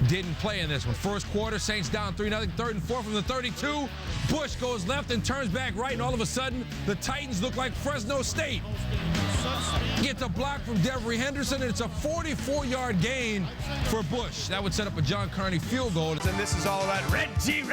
didn't play in this one. First quarter, Saints down 3-0. Third and 4 from the 32. Bush goes left and turns back right, and all of a sudden, the Titans look like Fresno State. Gets a block from Devery Henderson, and it's a 44-yard gain for Bush. That would set up a John Carney field goal. And this is all about Reggie.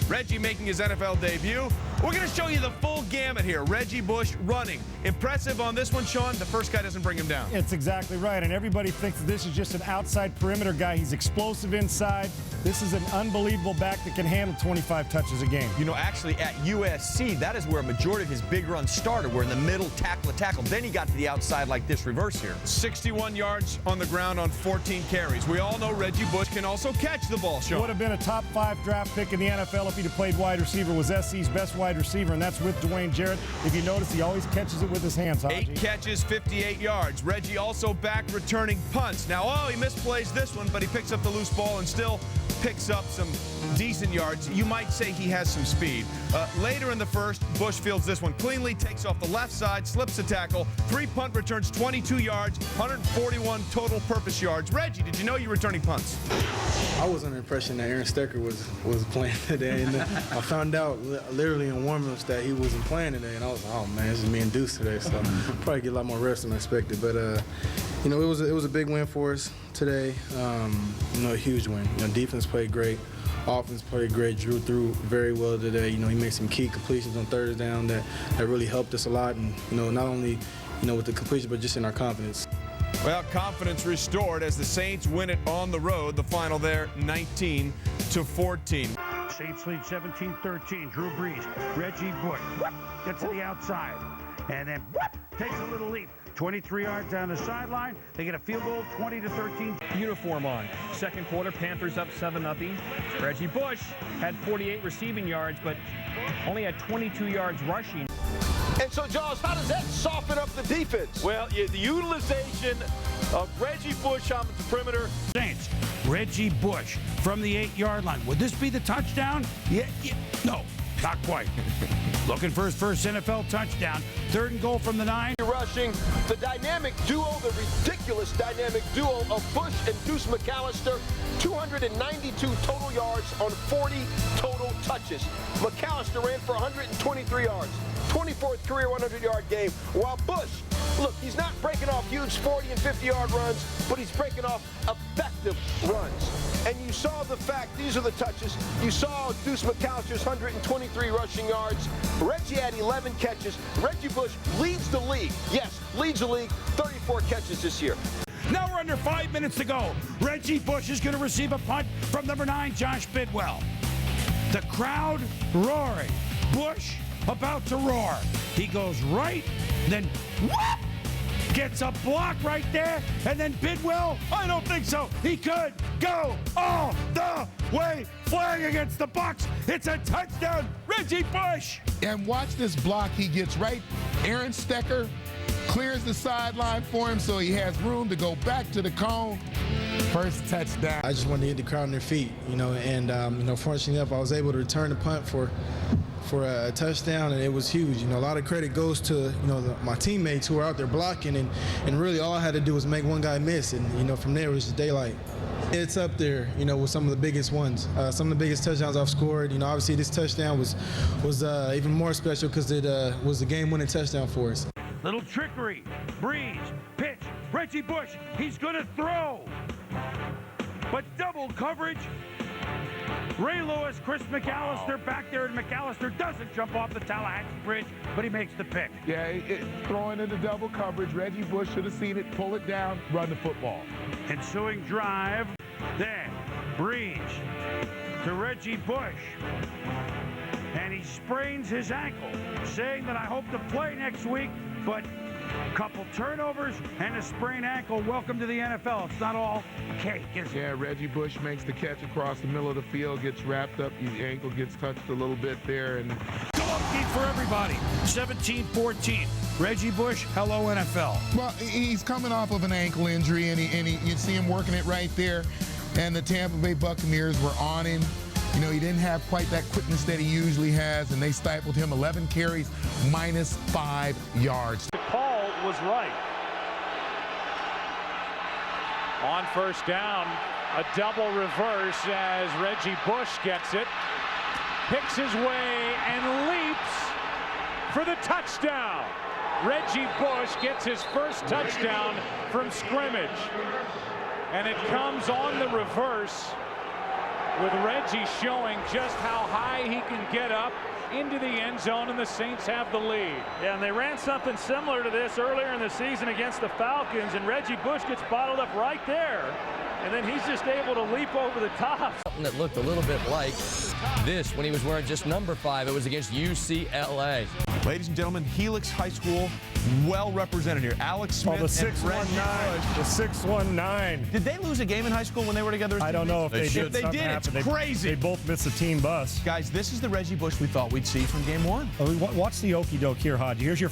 Reggie making his NFL debut. We're going to show you the full gamut here. Reggie Bush running. Impressive on this one, Sean. The first guy doesn't bring him down. It's exactly right, and everybody thinks that this is just an outside perimeter guy. He's explosive inside. This is an unbelievable back that can handle 25 touches a game. You know, actually at USC, that is where a majority of his big runs started. We're in the middle, tackle to tackle. Then he got to the outside like this reverse here. 61 yards on the ground on 14 carries. We all know Reggie Bush can also catch the ball, Sean. Would have been a top 5 draft pick in the NFL if he'd have played wide receiver. Was SC's best wide receiver, and that's with Dwayne Jarrett. If you notice, he always catches it with his hands. 8 catches, 58 yards. Reggie also back returning punts. Now, he misplays this one, but he picks up the loose ball and still picks up some decent yards. You might say he has some speed. Later in the first, Bush fields this one cleanly, takes off the left side, slips a tackle, 3 punt returns, 22 yards, 141 total purpose yards. Reggie, did you know you were returning punts? I was under the impression that Aaron Stecker was playing today, and I found out literally in warm-ups that he wasn't playing today, and I was like, oh man, this is me and Deuce today, so probably get a lot more rest than I expected. But you know, it was a big win for us today. You know, a huge win. You know, defense played great, offense played great. Drew threw very well today. You know, he made some key completions on third down that really helped us a lot, and you know, not only with the completion, but just in our confidence. Well, confidence restored as the Saints win it on the road. The final there, 19-14. Saints lead 17-13. Drew Brees, Reggie Bush gets to the outside, and then takes a little leap. 23 yards down the sideline. They get a field goal, 20-13. Uniform on. Second quarter, Panthers up 7-0. Reggie Bush had 48 receiving yards, but only had 22 yards rushing. And so, Jaws, how does that soften up the defense? Well, the utilization of Reggie Bush on the perimeter. Saints, Reggie Bush from the 8-yard line. Would this be the touchdown? Yeah. No, not quite. Looking for his first NFL touchdown. 3rd and goal from the 9. Rushing, the dynamic duo, the ridiculous dynamic duo of Bush and Deuce McAllister. 292 total yards on 40 total touches. McAllister ran for 123 yards. 24th career 100-yard game, while Bush, look, he's not breaking off huge 40 and 50-yard runs, but he's breaking off effective runs. And you saw the fact, these are the touches, you saw Deuce McAllister's 123 rushing yards. Reggie had 11 catches. Reggie Bush leads the league. Yes, leads the league, 34 catches this year. Now we're under 5 minutes to go. Reggie Bush is going to receive a punt from number 9, Josh Bidwell. The crowd roaring. Bush about to roar. He goes right, then whoop, gets a block right there, and then Bidwell, I don't think so. He could go all the way. Flag against the Bucs. It's a touchdown, Reggie Bush. And watch this block he gets right. Aaron Stecker clears the sideline for him so he has room to go back to the cone. First touchdown. I just wanted to get the crowd on their feet, and fortunately enough, I was able to return the punt for a touchdown, and it was huge. A lot of credit goes to my teammates who were out there blocking, and really all I had to do was make one guy miss, and from there it was just daylight. It's up there, with some of the biggest ones, some of the biggest touchdowns I've scored. Obviously this touchdown was even more special because it was a game-winning touchdown for us. Little trickery, Breeze, pitch, Reggie Bush, he's gonna throw, but double coverage. Ray Lewis, Chris McAllister back there, and McAllister doesn't jump off the Tallahatchie Bridge, but he makes the pick. Yeah, throwing into double coverage. Reggie Bush should have seen it, pull it down, run the football. Ensuing drive, then Breeze to Reggie Bush, and he sprains his ankle, saying that I hope to play next week, but a couple turnovers and a sprained ankle. Welcome to the NFL. It's not all cake, is it? Yeah, Reggie Bush makes the catch across the middle of the field, gets wrapped up, his ankle gets touched a little bit there. And dog eat for everybody. 17-14. Reggie Bush, hello NFL. Well, he's coming off of an ankle injury, and you see him working it right there. And the Tampa Bay Buccaneers were on him. He didn't have quite that quickness that he usually has, and they stifled him. 11 carries, -5 yards. The call was right. On first down, A double reverse as Reggie Bush gets it. Picks his way and leaps for the touchdown. Reggie Bush gets his first touchdown from scrimmage. And it comes on the reverse with Reggie showing just how high he can get up into the end zone, and the Saints have the lead. Yeah, and they ran something similar to this earlier in the season against the Falcons, and Reggie Bush gets bottled up right there. And then he's just able to leap over the top. Something that looked a little bit like this when he was wearing just number 5. It was against UCLA. Ladies and gentlemen, Helix High School, well represented here. Alex Smith the 619. The 619. Did they lose a game in high school when they were together? I don't know if they did. If they did, it's crazy. They both missed the team bus. Guys, this is the Reggie Bush we thought we'd see from game 1. Watch the okey doke here, Hodge. Here's your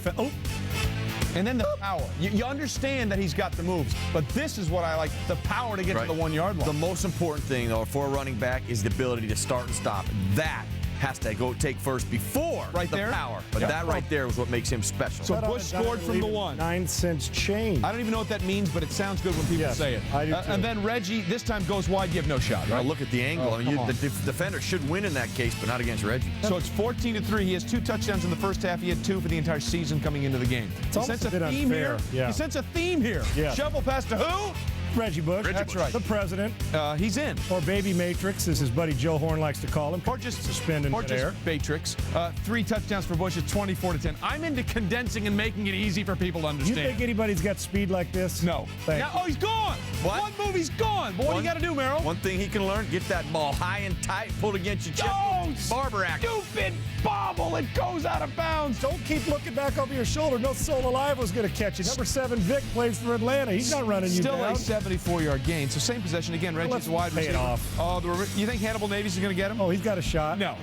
and then the power. You understand that he's got the moves, but this is what I like, the power to get to the 1 yard line. The most important thing, though, for a running back is the ability to start and stop. That has to go take first before the power. But that right there was what makes him special. So Bush scored from the 1. 9 cents change. I don't even know what that means, but it sounds good when people say it. I do too. And then Reggie, this time goes wide, you have no shot. Right? Look at the angle. I mean, the defender should win in that case, but not against Reggie. So it's 14-3. He has 2 touchdowns in the first half. He had 2 for the entire season coming into the game. It's almost a bit theme unfair. here. He sense a theme here. Shovel pass to who? Reggie Bush. That's right. The president. He's in. Or Baby Matrix, as his buddy Joe Horn likes to call him. Or just suspended Or just Matrix. 3 touchdowns for Bush. It's 24-10. I'm into condensing and making it easy for people to understand. You think anybody's got speed like this? No. Oh, he's gone. What? One move, he's gone. But what do you got to do, Merrill? One thing he can learn, get that ball high and tight, pulled against your chest. Oh, barber act. Stupid bobble. It goes out of bounds. Don't keep looking back over your shoulder. No soul alive was going to catch you. Number 7, Vic, plays for Atlanta. He's not running you down. Still a 74-yard gain. So same possession again. Reggie's wide receiver. Off. Oh, you think Hannibal Navies is going to get him? Oh, he's got a shot. No.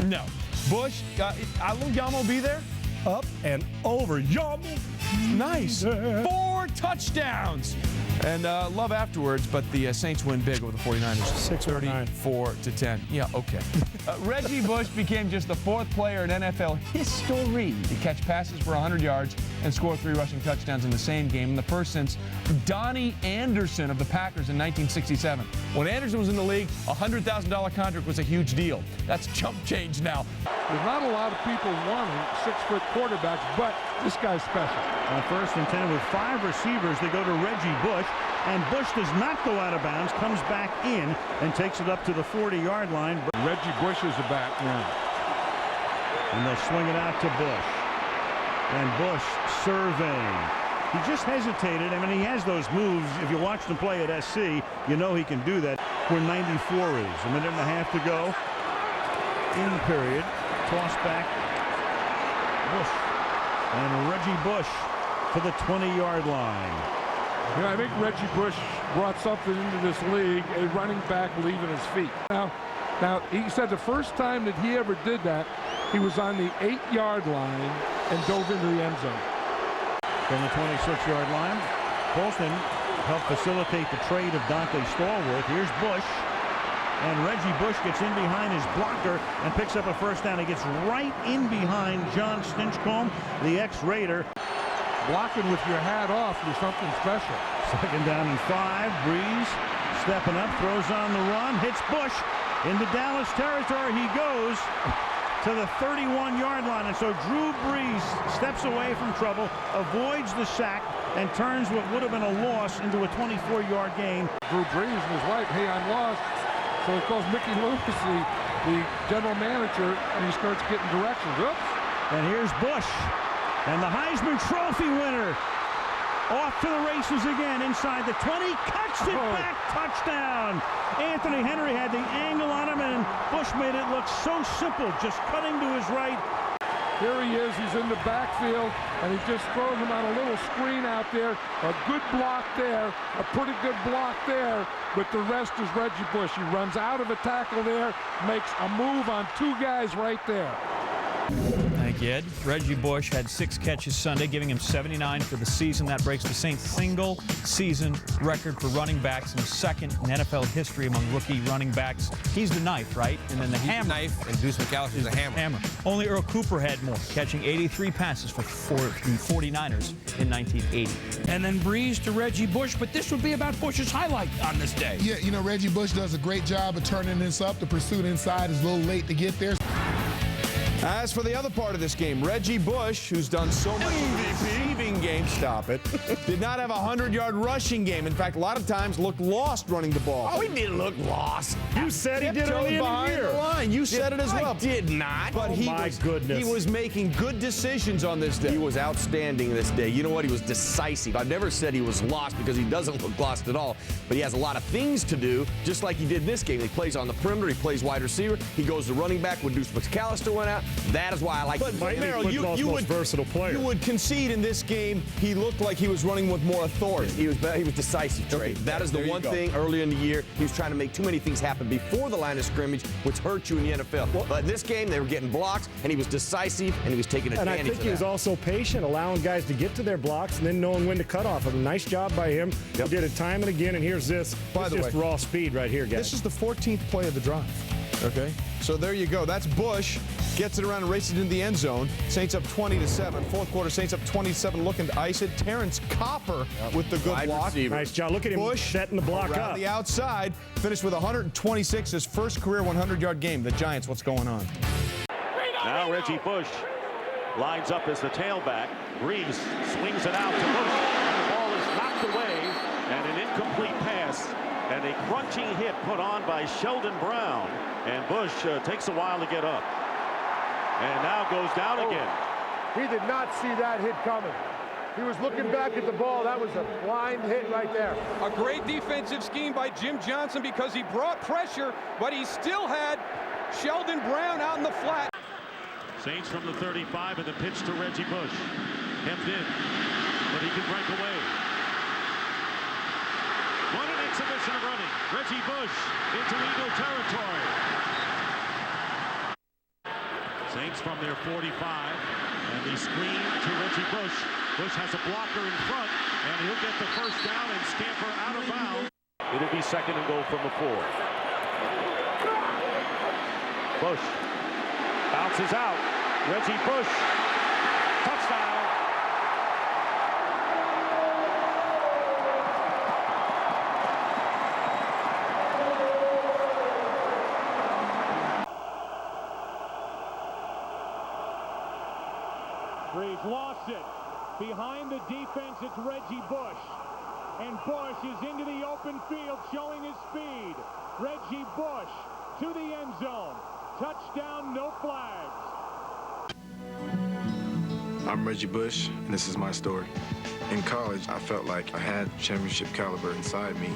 No. Bush, will Yamo be there? Up and over. Yamo. Nice. 4 touchdowns. And love afterwards, but the Saints win big over the 49ers. 34-10. Yeah, okay. Reggie Bush became just the 4th player in NFL history to catch passes for 100 yards and score 3 rushing touchdowns in the same game, and the first since Donnie Anderson of the Packers in 1967. When Anderson was in the league, a $100,000 contract was a huge deal. That's chump change now. There's not a lot of people wanting 6-foot quarterbacks, but this guy's special. On 1st and 10 with 5 receivers, they go to Reggie Bush, and Bush does not go out of bounds, comes back in and takes it up to the 40-yard line. Reggie Bush is the back now. And they'll swing it out to Bush. And Bush surveying. He just hesitated. I mean, he has those moves. If you watched him play at SC, you know he can do that. Where 94 is. A minute and a half to go. In period. Toss back. Bush. And Reggie Bush to the 20-yard line. Yeah, I think Reggie Bush brought something into this league, a running back leaving his feet. Now, he said the first time that he ever did that, he was on the 8-yard line and dove into the end zone. From the 26-yard line, Colston helped facilitate the trade of Dante Stallworth. Here's Bush. And Reggie Bush gets in behind his blocker and picks up a first down. He gets right in behind John Stinchcomb, the ex-Raider. Blocking with your hat off is something special. 2nd down and 5. Breeze stepping up, throws on the run, hits Bush into Dallas territory. He goes to the 31-yard line. And so Drew Brees steps away from trouble, avoids the sack, and turns what would have been a loss into a 24-yard gain. Drew Brees and his wife, hey, I'm lost. So it calls Mickey Lewis, the general manager, and he starts getting directions. Oops. And here's Bush. And the Heisman Trophy winner off to the races again inside the 20. Cuts it back. Touchdown. Anthony Henry had the angle on him, and Bush made it look so simple, just cutting to his right. Here he is. He's in the backfield, and he just throws him on a little screen out there. A good block there, a pretty good block there, but the rest is Reggie Bush. He runs out of a tackle there, makes a move on 2 guys right there. Thank Thank you, Ed. Reggie Bush had 6 catches Sunday, giving him 79 for the season. That breaks the Saints' single-season record for running backs and second in NFL history among rookie running backs. He's the knife, right? And then the hammer. Knife, and Deuce McAllister is the hammer. Only Earl Cooper had more, catching 83 passes for the 49ers in 1980. And then Breeze to Reggie Bush, but this would be about Bush's highlight on this day. Yeah, you know, Reggie Bush does a great job of turning this up. The pursuit inside is a little late to get there. As for the other part of this game, Reggie Bush, who's done so much in the receiving game, stop it, did not have a 100-yard rushing game. In fact, a lot of times looked lost running the ball. Oh, he didn't look lost. You said he did early in the year. The line. You said it as well. I did not. But oh, my goodness. He was making good decisions on this day. He was outstanding this day. You know what? He was decisive. I've never said he was lost because he doesn't look lost at all. But he has a lot of things to do, just like he did in this game. He plays on the perimeter. He plays wide receiver. He goes to running back when Deuce McAllister went out. That is why I like him. But Merrill, you would versatile player. You would concede in this game he looked like he was running with more authority. He was decisive, Trey. That is the one thing early in the year. He was trying to make too many things happen before the line of scrimmage, which hurt you in the NFL. But in this game, they were getting blocks, and he was decisive, and he was taking advantage of that. And I think he was also patient, allowing guys to get to their blocks and then knowing when to cut off them. Nice job by him. He did it time and again, and here's this. By the way, just raw speed right here, guys. This is the 14th play of the drive. Okay, so there you go. That's Bush. Gets it around and races into the end zone. Saints up 20-7. Fourth quarter, Saints up 27, looking to ice it. Terrence Copper with the good block. Receiver. Nice job. Look at him Bush setting the block around up. The outside, finished with 126, his first career 100-yard game. The Giants, what's going on? Now Reggie Bush lines up as the tailback. Reeves swings it out to Bush. The ball is knocked away, and an incomplete pass. And a crunching hit put on by Sheldon Brown. And Bush takes a while to get up. And now goes down again. He did not see that hit coming. He was looking back at the ball. That was a blind hit right there. A great defensive scheme by Jim Johnson because he brought pressure, but he still had Sheldon Brown out in the flat. Saints from the 35 and the pitch to Reggie Bush. Hemmed in, but he can break away. What an exhibition of running. Reggie Bush into Eagle territory. Saints from their 45, and the screen to Reggie Bush. Bush has a blocker in front, and he'll get the first down and scamper out of bounds. It'll be second and goal from the 4. Bush bounces out. Reggie Bush, touchdown. Breeze lost it. Behind the defense, it's Reggie Bush. And Bush is into the open field, showing his speed. Reggie Bush to the end zone. Touchdown, no flags. I'm Reggie Bush, and this is my story. In college, I felt like I had championship caliber inside me.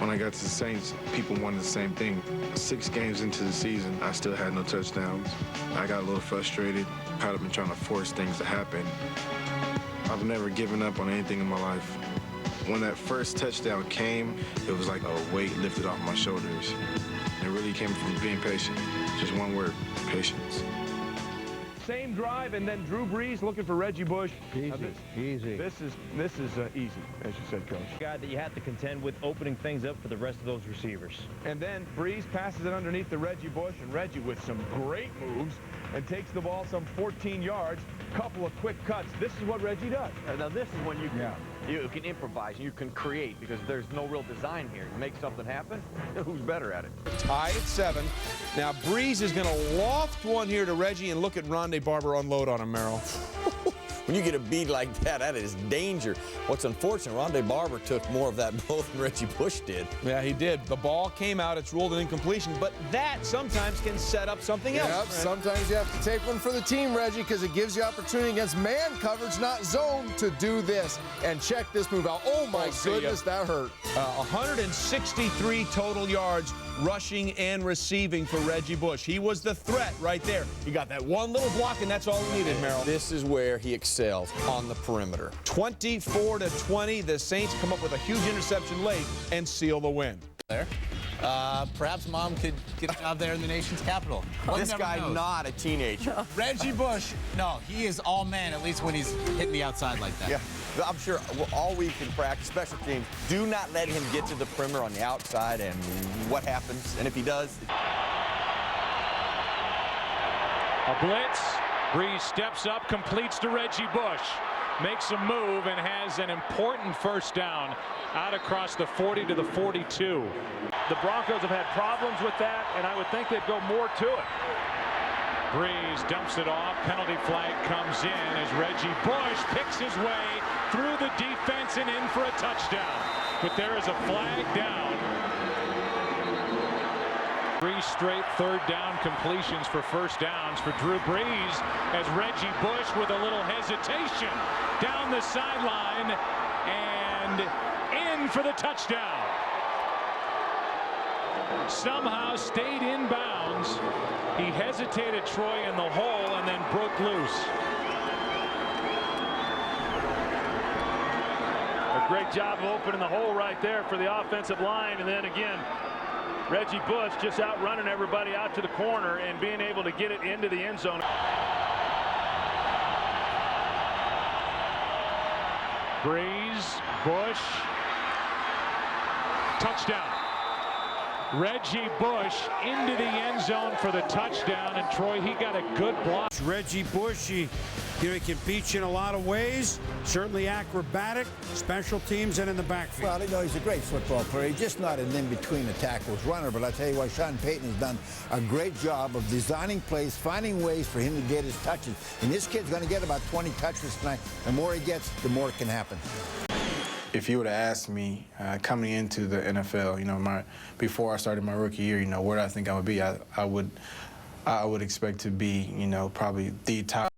When I got to the Saints, people wanted the same thing. 6 games into the season, I still had no touchdowns. I got a little frustrated, caught up in trying to force things to happen. I've never given up on anything in my life. When that first touchdown came, it was like a weight lifted off my shoulders. It really came from being patient. Just one word, patience. Same drive, and then Drew Brees looking for Reggie Bush. Easy. This is easy, as you said, Coach. Guy that you have to contend with, opening things up for the rest of those receivers. And then Brees passes it underneath to Reggie Bush, and Reggie with some great moves and takes the ball some 14 yards. Couple of quick cuts. This is what Reggie does. Now this is when you can improvise and you can create because there's no real design here. You make something happen, who's better at it? Tie at 7. Now Brees is going to loft one here to Reggie, and look at Rondé Barber unload on him, Merrill. When you get a beat like that, that is danger. What's unfortunate, Rondé Barber took more of that blow than Reggie Bush did. Yeah, he did. The ball came out. It's ruled an incompletion, but that sometimes can set up something else. Yep, sometimes you have to take one for the team, Reggie, because it gives you opportunity against man coverage, not zone, to do this. And check this move out. Oh, my goodness, that hurt. 163 total yards rushing and receiving for Reggie Bush. He was the threat right there. He got that one little block, and that's all he needed, Merrill. This is where he excels, on the perimeter. 24-20, the Saints come up with a huge interception late and seal the win. There. Perhaps Mom could get a job there in the nation's capital. This guy not a teenager. Reggie Bush, no, he is all man, at least when he's hitting the outside like that. Yeah, I'm sure all week in practice, special teams, do not let him get to the perimeter on the outside and what happens. And if he does... A blitz. Breeze steps up, completes to Reggie Bush. Makes a move and has an important first down out across the 40 to the 42. The Broncos have had problems with that, and I would think they'd go more to it. Breeze dumps it off. Penalty flag comes in as Reggie Bush picks his way through the defense and in for a touchdown. But there is a flag down. 3 straight third down completions for first downs for Drew Brees as Reggie Bush with a little hesitation down the sideline and in for the touchdown. Somehow stayed in bounds. He hesitated Troy in the hole and then broke loose. A great job of opening the hole right there for the offensive line, and then again, Reggie Bush just outrunning everybody out to the corner and being able to get it into the end zone. Breeze, Bush, touchdown. Reggie Bush into the end zone for the touchdown, and Troy, he got a good block. Reggie Bush, he can beat you in a lot of ways. Certainly acrobatic, special teams, and in the backfield. Well, he's a great football player. He's just not an in-between the tackles runner. But I tell you what, Sean Payton has done a great job of designing plays, finding ways for him to get his touches. And this kid's going to get about 20 touches tonight. The more he gets, the more it can happen. If you would have asked me coming into the NFL, before I started my rookie year, where do I think I would be? I would expect to be, probably the top.